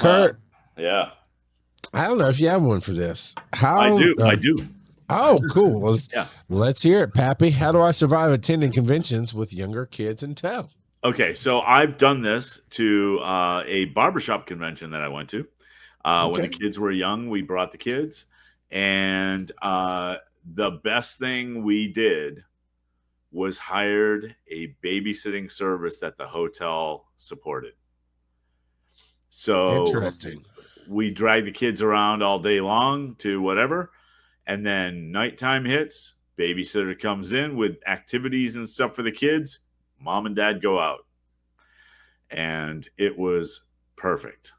Kurt, Yeah, I don't know if you have one for this. I do. I do. Oh, cool. Well, Yeah. let's hear it, Pappy. How do I survive attending conventions with younger kids in tow? Okay, so I've done this to a barbershop convention that I went to. When the kids were young, we brought the kids. And the best thing we did was hired a babysitting service that the hotel supported. So Interesting. we drag the kids around all day long to whatever. And then nighttime hits, babysitter comes in with activities and stuff for the kids. Mom and dad go out. And it was perfect.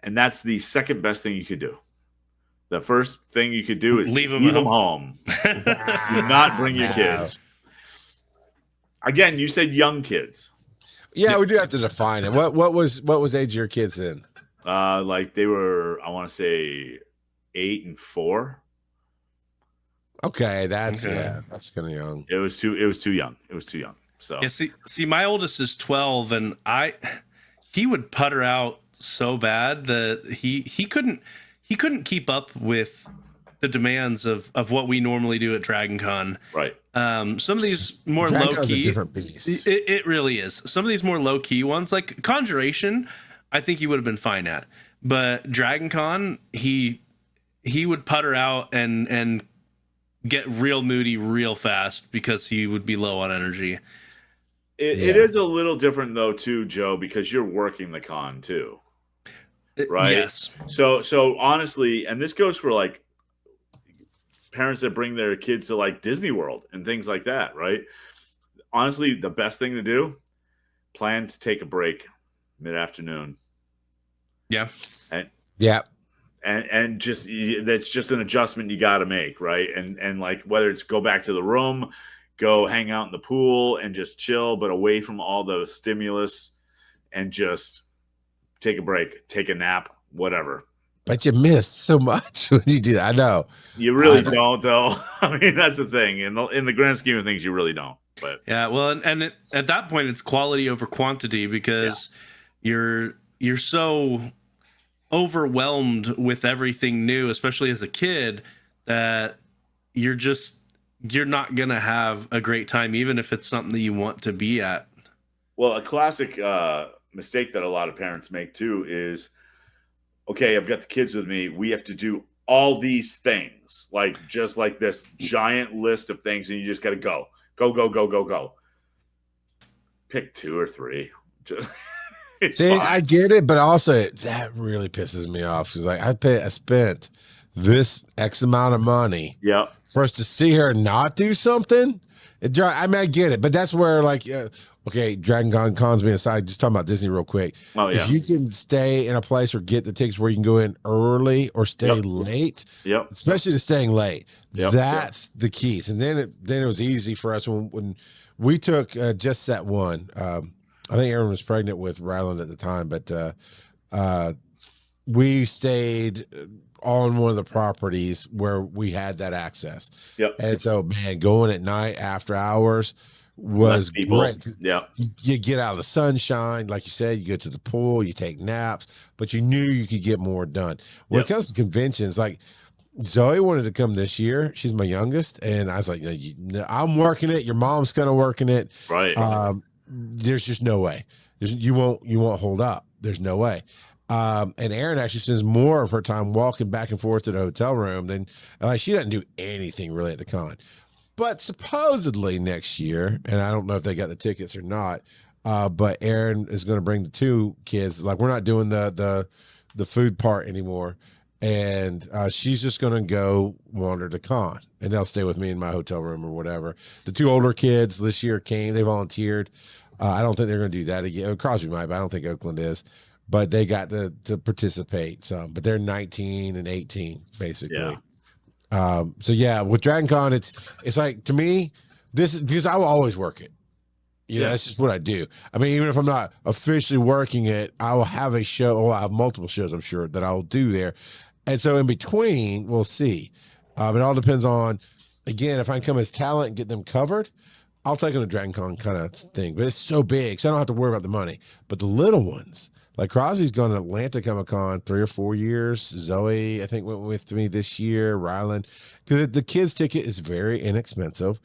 And that's the second best thing you could do. The first thing you could do is leave them home. Do not bring your kids. Again, you said young kids. Yeah, we do have to define it. What was age of your kids in? Like they were, I want to say 8 and 4. Okay, that's kind of young. It was too young. It was too young. So yeah, see, my oldest is 12, and he would putter out so bad that he couldn't keep up with the demands of what we normally do at Dragon Con. Right. Some of these more Dragon low key, a different beast. It really is. Some of these more low key ones, like Conjuration, I think he would have been fine at. But Dragon Con, he would putter out and get real moody real fast because he would be low on energy. It is a little different though too, Joe, because you're working the con too. Right. Yes. So honestly, and this goes for like parents that bring their kids to like Disney World and things like that, right? Honestly, the best thing to do, plan to take a break mid-afternoon. Yeah. And just that's just an adjustment you got to make, right? And like whether it's go back to the room, go hang out in the pool and just chill, but away from all the stimulus, and just take a break, take a nap, whatever. But you miss so much when you do that. I know. You really don't, though. I mean, that's the thing. In the grand scheme of things, you really don't. But yeah, well, and at that point, it's quality over quantity because you're so overwhelmed with everything new, especially as a kid, that you're not gonna have a great time, even if it's something that you want to be at. Well, a classic mistake that a lot of parents make too is, okay, I've got the kids with me. We have to do all these things, like just like this giant list of things, and you just got to go. Pick 2 or 3. See, fine. I get it, but also that really pisses me off. She's like, I spent this X amount of money for us to see her not do something. I mean, I get it, but that's where like, okay, Dragon Con's being aside, just talking about Disney real quick. Oh, yeah. If you can stay in a place or get the tickets where you can go in early or stay late, especially to staying late, that's the keys. And then it was easy for us when we took Just Set One. I think Erin was pregnant with Ryland at the time, but we stayed on one of the properties where we had that access. And so, man, going at night after hours was great. You get out of the sunshine, like you said, you go to the pool, you take naps, but you knew you could get more done. When it comes to conventions, like Zoe wanted to come this year. She's my youngest, and I was like, I'm working it. Your mom's kind of working it. Right. There's just no way. You won't hold up. There's no way. And Erin actually spends more of her time walking back and forth to the hotel room than she doesn't do anything really at the con. But supposedly next year, and I don't know if they got the tickets or not, but Erin is going to bring the 2 kids. Like, we're not doing the food part anymore, and she's just going to go wander the con, and they'll stay with me in my hotel room or whatever. The 2 older kids this year came; they volunteered. I don't think they're going to do that again. Crosby might, but I don't think Oakland is. But they got to participate some. But they're 19 and 18 basically. So yeah, with Dragon Con, it's like, to me, this is because I will always work it. You know, that's just what I do. I mean, even if I'm not officially working it, I will have a show. Or I have multiple shows, I'm sure, that I'll do there. And so in between, we'll see. It all depends on, again, if I can come as talent and get them covered, I'll take them to Dragon Con kind of thing, but it's so big, so I don't have to worry about the money. But the little ones, like Crosby's gone to Atlanta Comic Con 3 or 4 years. Zoe, I think, went with me this year. Rylan, because the kids' ticket is very inexpensive,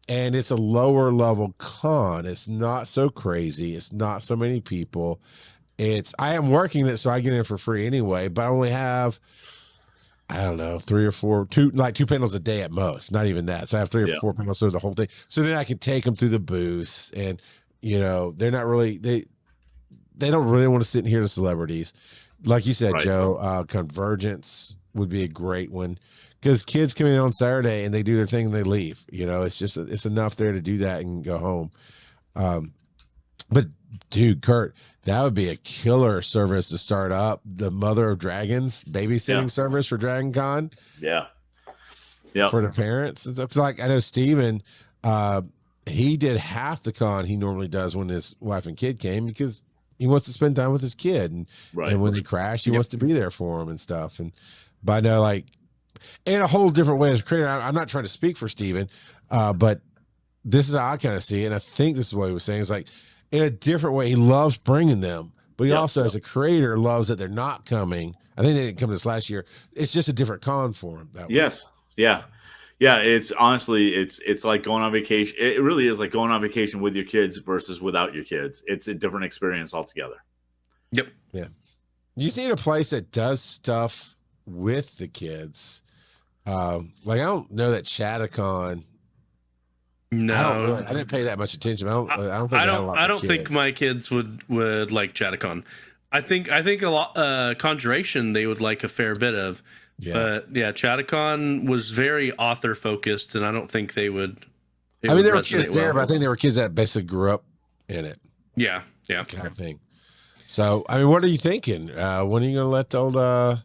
and it's a lower level con. It's not so crazy. It's not so many people. I am working it, so I get in for free anyway. But I only have, I don't know, 3 or 4, two panels a day at most. Not even that. So I have 3 or 4 panels through the whole thing. So then I can take them through the booths, and they're not really they don't really want to sit and hear the celebrities. Like you said, Joe, Convergence would be a great one because kids come in on Saturday and they do their thing and they leave. It's enough there to do that and go home. But dude, Kurt, that would be a killer service to start up the Mother of Dragons babysitting service for Dragon Con. Yeah. For the parents. It's like, I know Steven, he did half the con he normally does when his wife and kid came because he wants to spend time with his kid. And when they crash, he wants to be there for him and stuff. But I know, like, in a whole different way as a creator, I'm not trying to speak for Steven, but this is how I kind of see it. And I think this is what he was saying. It's like, in a different way, he loves bringing them, but he also, as a creator, loves that they're not coming. I think they didn't come this last year. It's just a different con for him. Yes. Yeah. Yeah. It's honestly, it's like going on vacation. It really is like going on vacation with your kids versus without your kids. It's a different experience altogether. Yep. Yeah. You just need a place that does stuff with the kids. Like, I don't know that Chattacon. No, I didn't pay that much attention. I don't think my kids would like Chattacon. I think a lot Conjuration they would like a fair bit of. Yeah. But yeah, Chattacon was very author focused, and I don't think they would. There were kids there, but I think there were kids that basically grew up in it. Yeah, kind of thing. So, what are you thinking? When are you going to let the old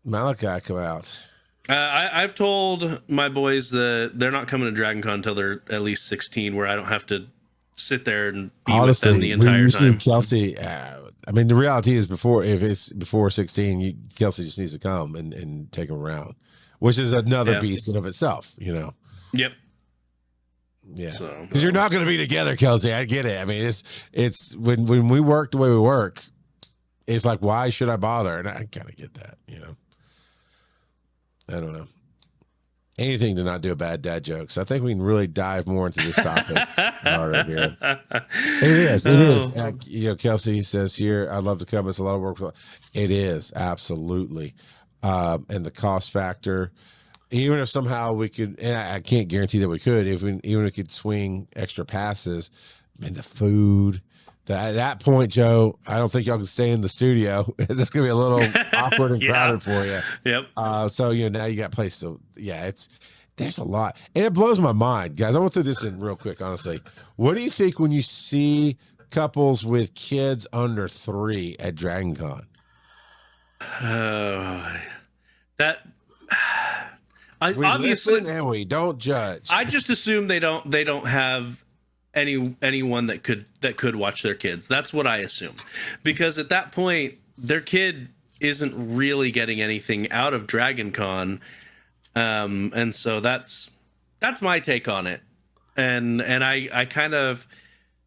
Malachi come out? I've told my boys that they're not coming to Dragon Con until they're at least 16, where I don't have to sit there and be with them the entire time. Kelsey, the reality is if it's before 16, Kelsey just needs to come and take them around, which is another beast in of itself, Yep. Yeah. Because you're not going to be together, Kelsey. I get it. It's when we work the way we work, it's like, why should I bother? And I kind of get that, I don't know. Anything to not do a bad dad joke. So I think we can really dive more into this topic. Here. It is. Kelsey says here, I'd love to come. It's a lot of work. It is, absolutely. And the cost factor, even if somehow we could, and I can't guarantee that we could, even if we could swing extra passes, and the food. At that point, Joe, I don't think y'all can stay in the studio. This is gonna be a little awkward and crowded for you. Yep. So now you got place. So there's a lot, and it blows my mind, guys. I went through this in real quick. Honestly, what do you think when you see couples with kids under 3 at Dragon Con? We obviously listen and we don't judge. I just assume they don't have anyone that could watch their kids. That's what I assume, because at that point their kid isn't really getting anything out of Dragon Con, and so that's my take on it. And I kind of,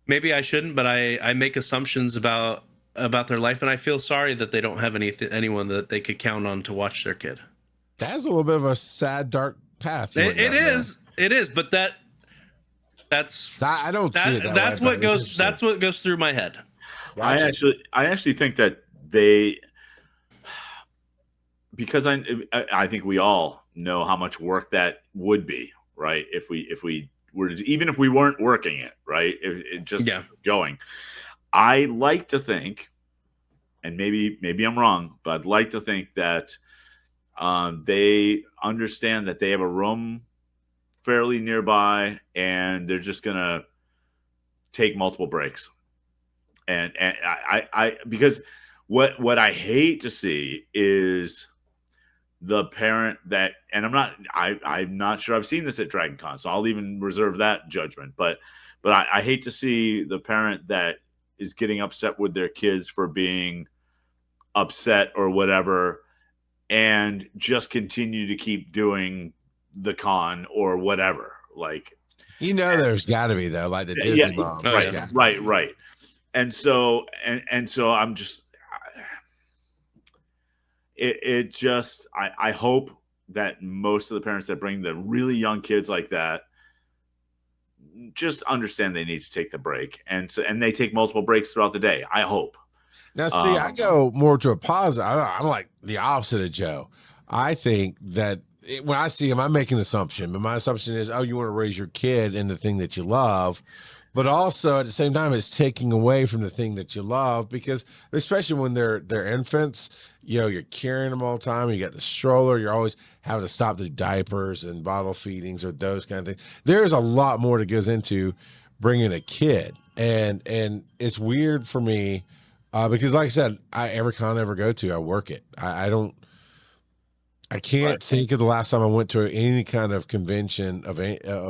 maybe I shouldn't, but I make assumptions about their life, and I feel sorry that they don't have anyone that they could count on to watch their kid. That's a little bit of a sad, dark path. It is, but that's I don't see it. That's what goes through my head. Gotcha. I actually think that because I think we all know how much work that would be, right? If we were, even if we weren't working it, right? Going. I like to think, and maybe I'm wrong, but I'd like to think that they understand that they have a room fairly nearby, and they're just gonna take multiple breaks. And I because what I hate to see is the parent that, and I'm not sure I've seen this at Dragon Con, so I'll even reserve that judgment. But I hate to see the parent that is getting upset with their kids for being upset or whatever, and just continue to keep doing the con or whatever. Like, You know, there's got to be though, like the Disney moms. Oh, Right, yeah. right. And so I'm just, it just, I hope that most of the parents that bring the really young kids like that just understand they need to take the break, and they take multiple breaks throughout the day. I hope. Now, see, I go more to a positive. I'm like the opposite of Joe. I think that when I see him, I make an assumption, but my assumption is, oh, you want to raise your kid in the thing that you love, but also at the same time, it's taking away from the thing that you love, because especially when they're infants, you know, you're carrying them all the time. You got the stroller. You're always having to stop the diapers and bottle feedings or those kind of things. There's a lot more that goes into bringing a kid, and it's weird for me because, like I said, every con I ever go to, I work it. I can't think of the last time I went to any kind of convention of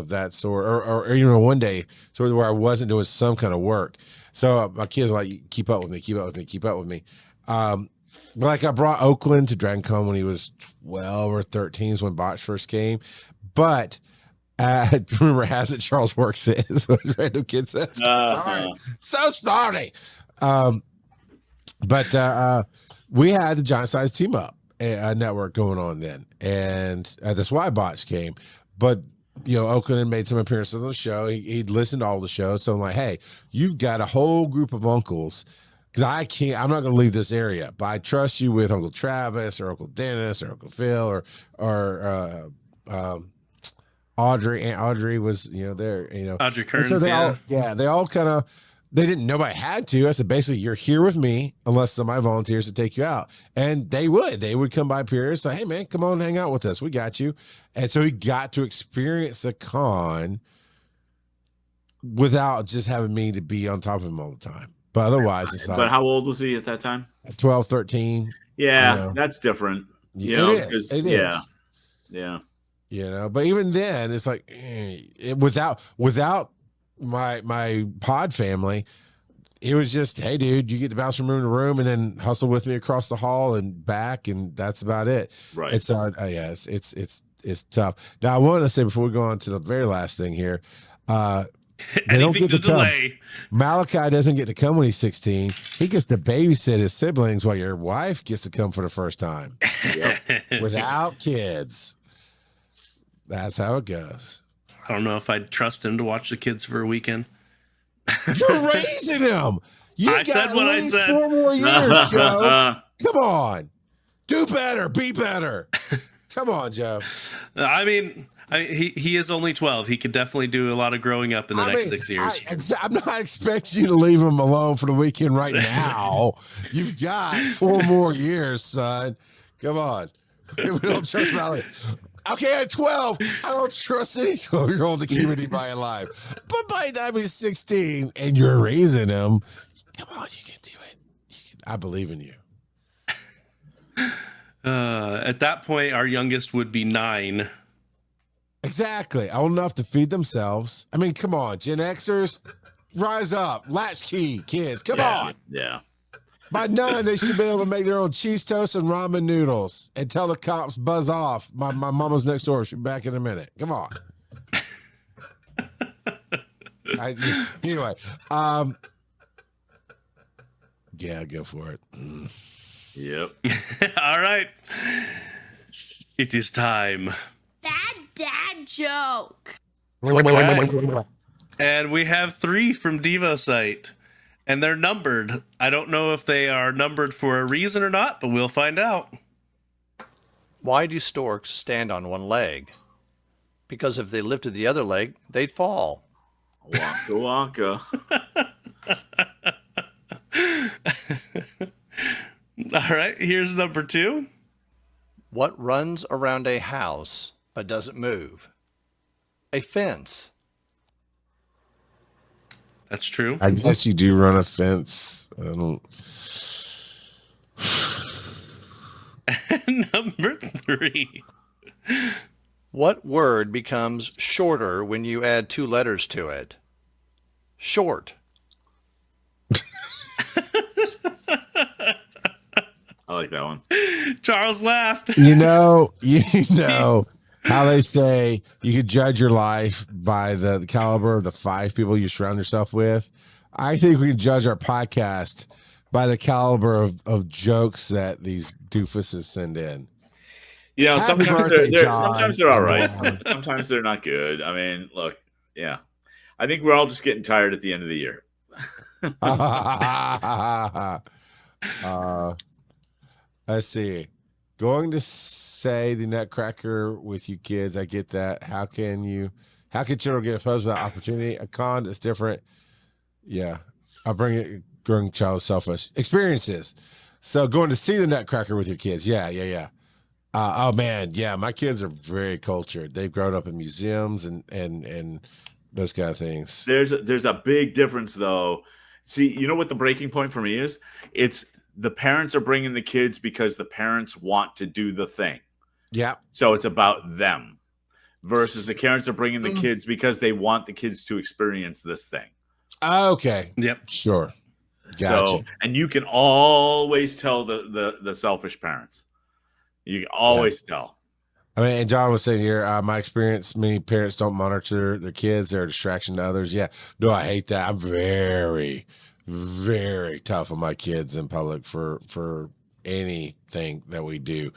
that sort, or even one day sort of where I wasn't doing some kind of work. So my kids are like, keep up with me, keep up with me, keep up with me. But like I brought Oakland to Dragon Con when he was 12 or 13 is when Botch first came. But rumor has it Charles works it is what random kid said. Sorry. So sorry. But we had the Giant Size Team Up network going on then, and that's why Botch came. But you know, Oakland had made some appearances on the show. He'd listened to all the shows, so I'm like, hey, you've got a whole group of uncles, because I'm not going to leave this area, but I trust you with Uncle Travis or Uncle Dennis or Uncle Phil or Audrey. Aunt Audrey was, you know, there, you know, Audrey Kearns, so they all kind of. They didn't, nobody had to. I said, basically, you're here with me unless somebody volunteers to take you out. And they would come by Pierce, say, hey, man, come on, hang out with us. We got you. And so he got to experience a con without just having me to be on top of him all the time. But otherwise, it's like. But how old was he at that time? 12, 13. Yeah, you know. That's different. It is. Yeah. You know, but even then, it's like without my pod family, it was just, hey dude, you get to bounce from room to room and then hustle with me across the hall and back, and that's about it. Right. It's it's tough. Now I want to say before we go on to the very last thing here, they don't get to delay. Malachi doesn't get to come when he's 16. He gets to babysit his siblings while your wife gets to come for the first time. Yep. Without kids. That's how it goes. I don't know if I'd trust him to watch the kids for a weekend. You're raising him. You've got at least 4 more years, Joe. Come on. Do better. Be better. Come on, Joe. I mean, he is only 12. He could definitely do a lot of growing up in the next 6 years. I'm not expecting you to leave him alone for the weekend right now. You've got 4 more years, son. Come on. We don't trust Valley. Okay, at 12, I don't trust any 12-year-old to keep anybody alive. But by the time he's 16 and you're raising him, come on, you can do it. I believe in you. At that point, our youngest would be 9. Exactly. Old enough to feed themselves. I mean, come on, Gen Xers, rise up. Latchkey kids, come on. Yeah. By 9, they should be able to make their own cheese toast and ramen noodles and tell the cops buzz off. My mama's next door. She'll be back in a minute. Come on. Anyway, yeah, go for it. Yep. All right. It is time. Dad joke. And we have 3 from DevoSite. And they're numbered. I don't know if they are numbered for a reason or not, but we'll find out. Why do storks stand on one leg? Because if they lifted the other leg, they'd fall. Wonka wonka. All right, here's number 2. What runs around a house but doesn't move? A fence. That's true. I guess you do run a fence. I don't. Number 3. What word becomes shorter when you add 2 letters to it? Short. I like that one. Charles laughed. You know, how they say you could judge your life by the caliber of the 5 people you surround yourself with. I think we can judge our podcast by the caliber of jokes that these doofuses send in. You know, Happy sometimes birthday, John. sometimes they're all right. Everyone. Sometimes they're not good. I mean, look, yeah. I think we're all just getting tired at the end of the year. Let's see. Going to say the Nutcracker with you kids. I get that. How can children get opposed to that opportunity? A con that's different. Yeah. I'll bring it growing child selfish experiences. So going to see the Nutcracker with your kids. Yeah. Oh man, yeah, my kids are very cultured. They've grown up in museums and those kind of things. There's a big difference though. See, you know what the breaking point for me is? It's the parents are bringing the kids because the parents want to do the thing. Yeah. So it's about them versus the parents are bringing the kids because they want the kids to experience this thing. Okay. Yep. Sure. Gotcha. So, and you can always tell the selfish parents. You can always tell. I mean, and John was saying here, my experience, many parents don't monitor their kids. They're a distraction to others. Yeah. No, I hate that. I'm very, very tough on my kids in public for anything that we do.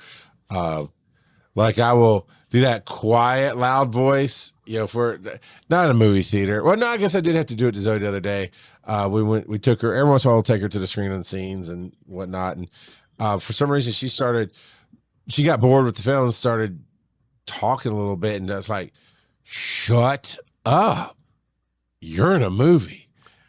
Like I will do that quiet, loud voice, for not in a movie theater. Well, no, I guess I did have to do it to Zoe the other day. We took her, every once in a while, we'll take her to the screen and scenes and whatnot. And for some reason she got bored with the film and started talking a little bit. And I was like, shut up. You're in a movie.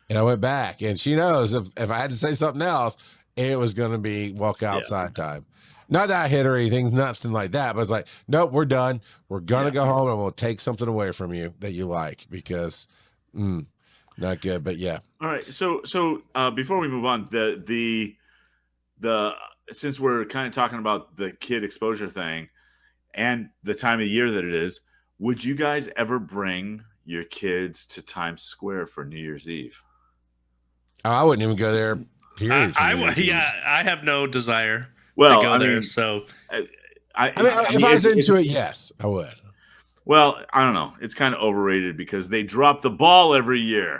And I went back and she knows if I had to say something else, it was going to be walk outside time. Not that I hit her or anything, nothing like that. But it's like, nope, we're done. We're going to go home and we'll take something away from you that you like because not good. But yeah. All right. So before we move on, the since we're kind of talking about the kid exposure thing and the time of year that it is, would you guys ever bring your kids to Times Square for New Year's Eve? I wouldn't even go there. Period. I have no desire to go there. So, if I was into it, yes, I would. Well, I don't know. It's kind of overrated because they drop the ball every year.